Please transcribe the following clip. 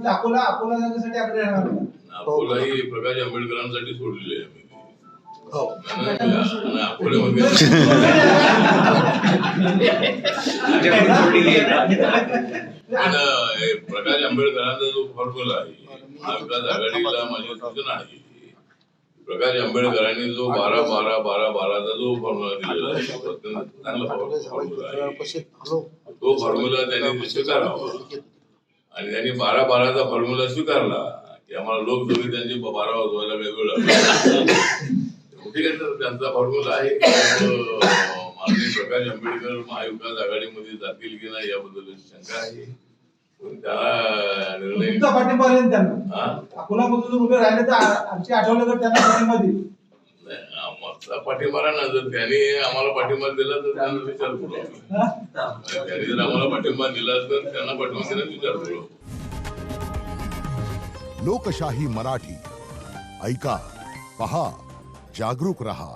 अकोला अकोला जाण्यासाठी आपण येणार नाही. अकोलाही प्रकाश आंबेडकरांसाठी सोडलेली आहे आम्ही. हो. आणि अकोल्यामध्ये पण प्रकाश आंबेडकरांचा जो फॉर्म्युला आहे, महाविकास आघाडीला माझी सूचना आहे, प्रकाश आंबेडकरांनी जो 12-12-12-12चा जो फॉर्म्युला दिलेला आहे, चांगला फॉर्म्युला आहे. तो फॉर्म्युला त्यांनी स्वीकारावा आणि त्यांनी 12-12चा फॉर्म्युला स्वीकारला की आम्हाला लोकसभेत त्यांची 12 वाजवायला वेगळं ठीक आहे. तर त्यांचा फॉर्म्युला आहे. माननीय प्रकाश आंबेडकर महाविकास आघाडीमध्ये जातील की नाही याबद्दल शंका आहे. त्याला निर्णय तुमचा पाठिंबा राहील त्यांना. अकोलामधून उभे राहिले तर आमची आठवलं तर त्यांना पाठिंबा देईल. आमचा पाठिंबा राहणार. जर त्यांनी आम्हाला पाठिंबा दिला तर त्यांना विचार करू. त्यांनी जर आम्हाला पाठिंबा दिला तर त्यांना पाठिंबा देण्याचा विचार करू. लोकशाही मराठी ऐका, पहा, जागरूक रहा.